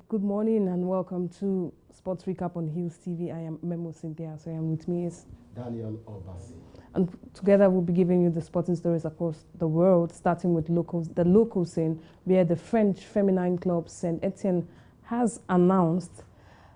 Good morning and welcome to Sports Recap on Hills TV. I am Memo Cynthia, so I am with me is Daniel Obasi. and together we'll be giving you the sporting stories across the world, starting with the local scene, where the French feminine club Saint Etienne has announced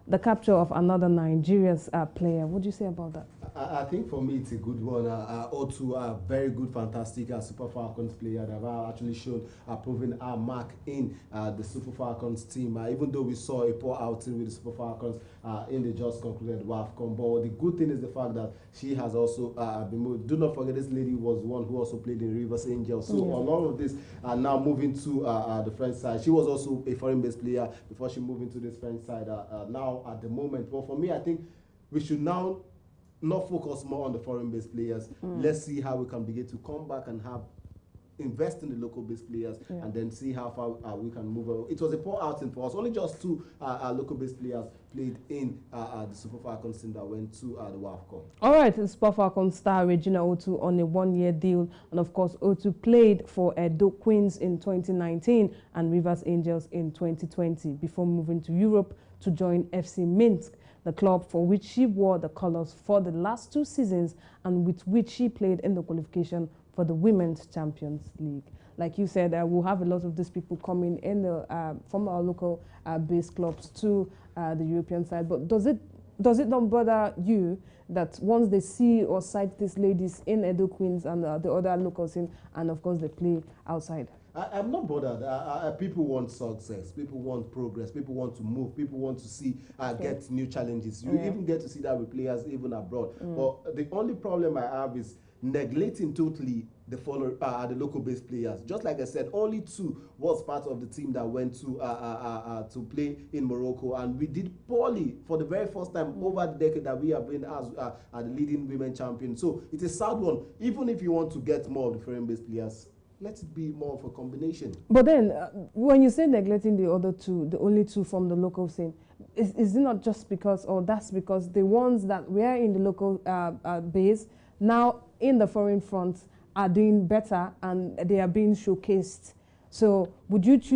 the capture of another Nigeria's player. What do you say about that? I think for me it's a good one. Otu, a very good, fantastic Super Falcons player that have actually shown proven our mark in the Super Falcons team. Even though we saw a poor outing with the Super Falcons in the just concluded WAFCON, but the good thing is the fact that she has also been moved. Do not forget this lady was one who also played in Rivers Angels. So a lot of this are now moving to the French side. She was also a foreign-based player before she moved into this French side now at the moment. But for me, I think we should now not focus more on the foreign-based players. Let's see how we can begin to come back and invest in the local-based players, and then see how far we can move on. It was a poor outing for us. Only just two local-based players played in the Super Falcons team that went to the WAFCON. All right, the Super Falcons star Regina Otu on a one-year deal, and of course Otu played for Edo Queens in 2019 and Rivers Angels in 2020 before moving to Europe to join FC Minsk, the club for which she wore the colors for the last 2 seasons and with which she played in the qualification for the Women's Champions League. Like you said, we'll have a lot of these people coming in from our local base clubs to the European side. But does it not bother you that once they see or sight these ladies in Edo Queens and the other locals in, and of course they play outside? I'm not bothered. People want success. People want progress. People want to move. People want to see get new challenges. You even get to see that with players even abroad. But the only problem I have is neglecting totally the local-based players. Just like I said, only 2 was part of the team that went to play in Morocco, and we did poorly for the very first time over the decade that we have been as the leading women champion. So it's a sad one. Even if you want to get more of the foreign-based players, let it be more of a combination. But then, when you say neglecting the other 2, the only 2 from the local scene, is it not just because, or that's because the ones that were in the local base now in the foreign front are doing better and they are being showcased? So would you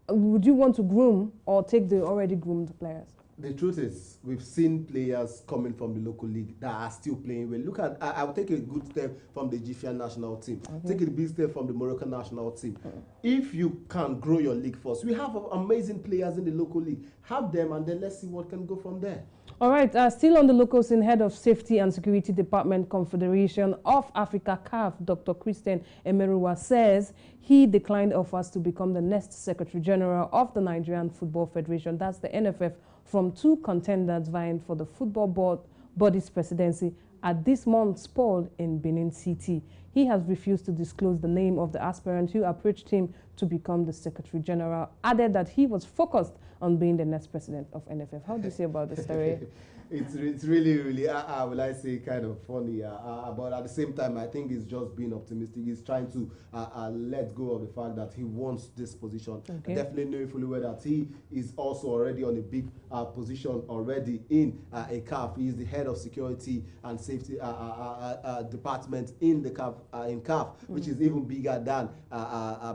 want to groom or take the already groomed players? The truth is, we've seen players coming from the local league that are still playing well. Look at, I will take a good step from the Egyptian national team. Take a big step from the Moroccan national team. If you can grow your league first, we have amazing players in the local league. Have them, and then let's see what can go from there. All right, still on the local scene, Head of Safety and Security Department, Confederation of Africa, CAF, Dr. Christian Emeruwa, says he declined offers to become the next Secretary General of the Nigerian Football Federation, that's the NFF, from 2 contenders vying for the football body's presidency at this month's poll in Benin City. He has refused to disclose the name of the aspirant who approached him to become the Secretary General, added that he was focused on being the next president of NFF. How do you say about this story? It's really, will I say, kind of funny. But at the same time, I think he's just being optimistic. He's trying to let go of the fact that he wants this position. Definitely knowing fully well that he is also already on a big position already in a CAF. He is the head of security and safety department in the CAF, which is even bigger than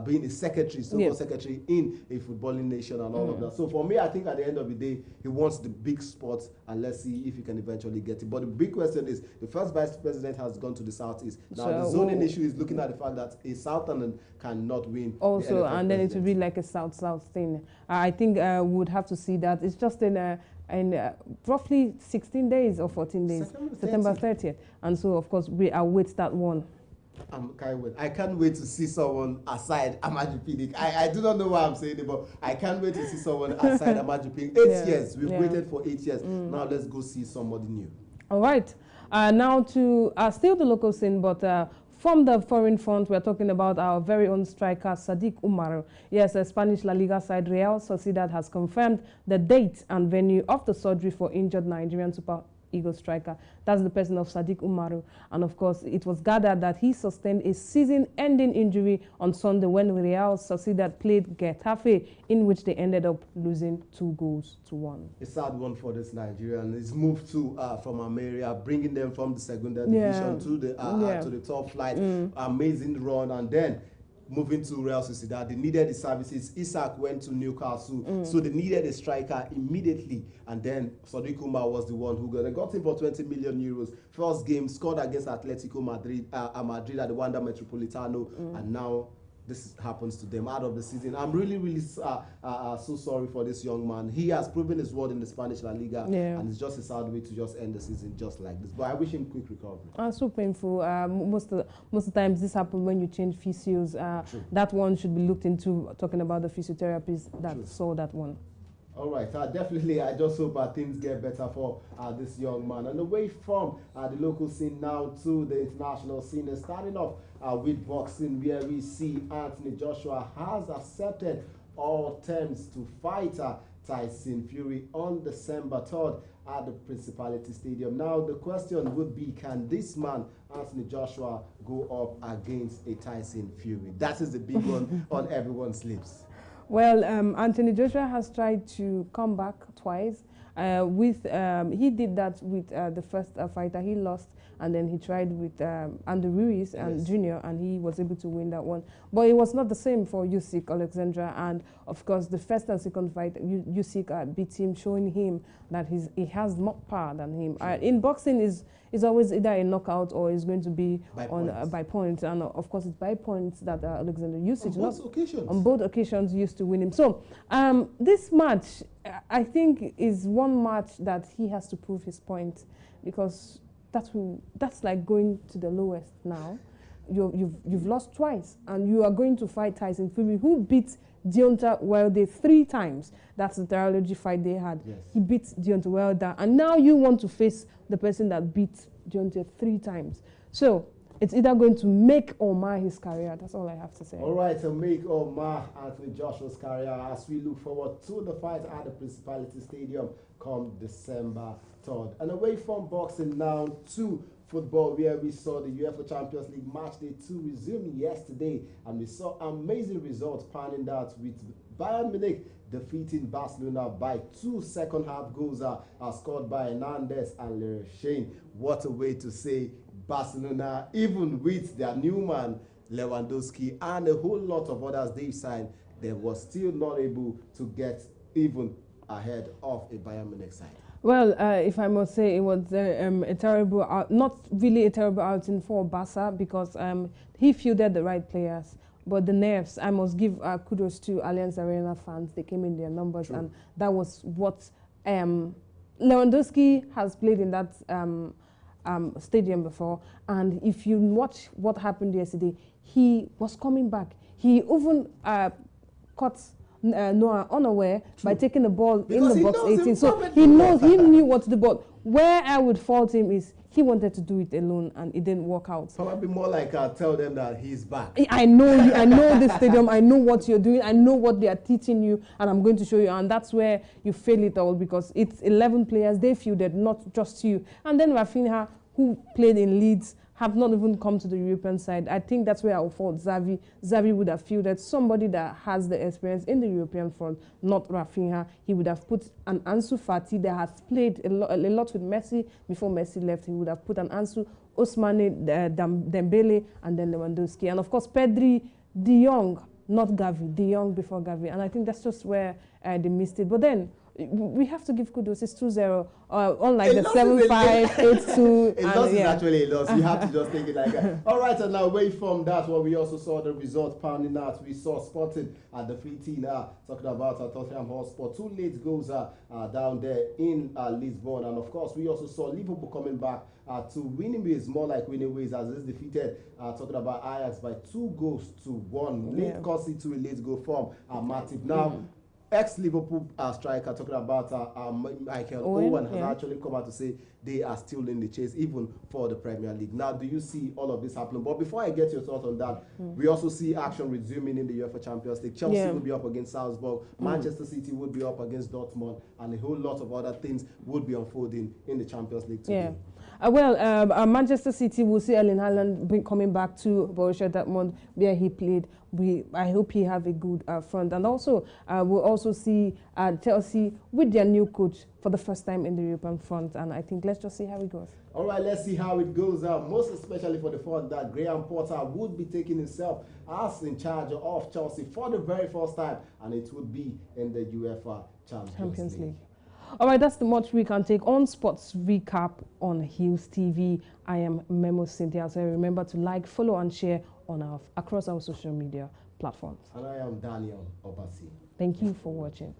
being a secretary, so-called secretary in a footballing nation and all of that. So for me, I think at the end of the day, he wants the big spots, and let's see if he can eventually get it. But the big question is, the first vice president has gone to the Southeast. Now, so the zoning issue is looking at the fact that a Southerner cannot win. Also, and then it would be like a South-South thing. I think we would have to see that. It's just in roughly 16 days or 14 days, September 30th. And so, of course, we await that one. I can't wait to see someone aside Amaju Pinnick. I do not know why I'm saying it, but I can't wait to see someone aside Amaju Pinnick. 8 years. We've waited for 8 years. Now let's go see somebody new. All right. Now to still the local scene, but from the foreign front, we're talking about our very own striker, Sadiq Umaru. Yes, the Spanish La Liga side Real Sociedad has confirmed the date and venue of the surgery for injured Nigerian Super Eagles striker. That's the person of Sadiq Umaru. And of course, it was gathered that he sustained a season-ending injury on Sunday when Real Sociedad played Getafe, in which they ended up losing 2-1. A sad one for this Nigerian. He's moved to from America, bringing them from the Segunda division to the top flight. Amazing run, and then moving to Real Sociedad. They needed the services. Isak went to Newcastle, so they needed a striker immediately. And then Sadiq Umar was the one who got him for 20 million euros. First game, scored against Atletico Madrid, Madrid at the Wanda Metropolitano, and now this happens to them out of the season. I'm really so sorry for this young man. He has proven his worth in the Spanish La Liga, and it's just a sad way to just end the season just like this. But I wish him quick recovery. So painful. Most of the times this happens when you change physios. That one should be looked into, talking about the physiotherapists that saw that one. All right, definitely. I just hope things get better for this young man. And away from the local scene now to the international scene, and starting off with boxing, where we see Anthony Joshua has accepted all terms to fight Tyson Fury on December 3rd at the Principality Stadium. Now, the question would be, can this man, Anthony Joshua, go up against a Tyson Fury? That is the big one on everyone's lips. Well, Anthony Joshua has tried to come back twice. He did that with the first fighter he lost, and then he tried with Andy Ruiz and Jr., and he was able to win that one. But it was not the same for Usyk Alexandra, and of course the first and second fight, Usyk beat him, showing him that he has more power than him. In boxing, is always either a knockout or is going to be by points, and of course it's by points that Alexander Usyk on both occasions used to win him. So this match, I think, is one match that he has to prove his point, because that's like going to the lowest now. You've lost twice, and you are going to fight Tyson Fury, who beat Deontay Wilder 3 times. That's the trilogy fight they had. Yes. He beat Deontay Wilder, and now you want to face the person that beat Deontay 3 times. So it's either going to make or mar his career. That's all I have to say. All right, to make or mar Anthony Joshua's career as we look forward to the fight at the Principality Stadium come December 3rd. And away from boxing now to football, where we saw the UEFA Champions League match day 2 resume yesterday, and we saw amazing results panning out with Bayern Munich defeating Barcelona by 2 second-half goals scored by Hernandez and Leroy Sané. What a way to say Barcelona, even with their new man Lewandowski and a whole lot of others they've signed, they were still not able to get even ahead of a Bayern Munich side. Well, if I must say, it was a terrible, not really a terrible outing for Barca, because he fielded the right players. But the nerves, I must give kudos to Allianz Arena fans. They came in their numbers, and that was what Lewandowski has played in that stadium before. And if you watch what happened yesterday, he was coming back. He even caught Noah unaware by taking the ball in the box 18. So he knew what to do. But where I would fault him is he wanted to do it alone, and it didn't work out. Probably more like tell them that he's back. I know you. I know the stadium. I know what you're doing. I know what they are teaching you, and I'm going to show you. And that's where you fail it all, because it's 11 players. They fielded, not just you. And then Rafinha, who played in Leeds, have not even come to the European side. I think that's where I fault Xavi. Xavi would have fielded somebody that has the experience in the European front, not Rafinha. He would have put an Ansu Fati that has played a lot with Messi before Messi left. He would have put an Ansu, Ousmane, Dembele, and then Lewandowski. And of course, Pedri, De Jong, not Gavi, De Jong before Gavi. And I think that's just where they missed it. But then, we have to give kudos. It's 2-0, unlike the 7-5, 8-2. A loss is actually a loss. You have to just take it like that. All right, and now away from that, what we also saw the results pounding out. We saw Sporting at the 15, talking about Tottenham Hotspur. 2 late goals down there in Lisbon. And of course, we also saw Liverpool coming back to winning ways, more like winning ways, as this defeated, talking about Ajax by 2-1. Late concede to a late goal from Matip. Now, ex-Liverpool striker, talking about Michael Owen, has actually come out to say they are still in the chase, even for the Premier League. Now, do you see all of this happening? But before I get your thoughts on that, we also see action resuming in the UEFA Champions League. Chelsea will be up against Salzburg, Manchester City would be up against Dortmund, and a whole lot of other things would be unfolding in the Champions League today. Manchester City will see Erling Haaland coming back to Borussia Dortmund where he played. I hope he have a good front. And also, we'll also see Chelsea with their new coach for the first time in the European front. And I think let's just see how it goes. All right, let's see how it goes. Most especially for the fact that Graham Potter would be taking himself as in charge of Chelsea for the very first time. And it would be in the UEFA Champions League. All right, that's the much we can take on Sports Recap on Hills TV. I am Memo Cynthia. So remember to like, follow, and share on across our social media platforms. And I am Daniel Obasi. Thank you for watching.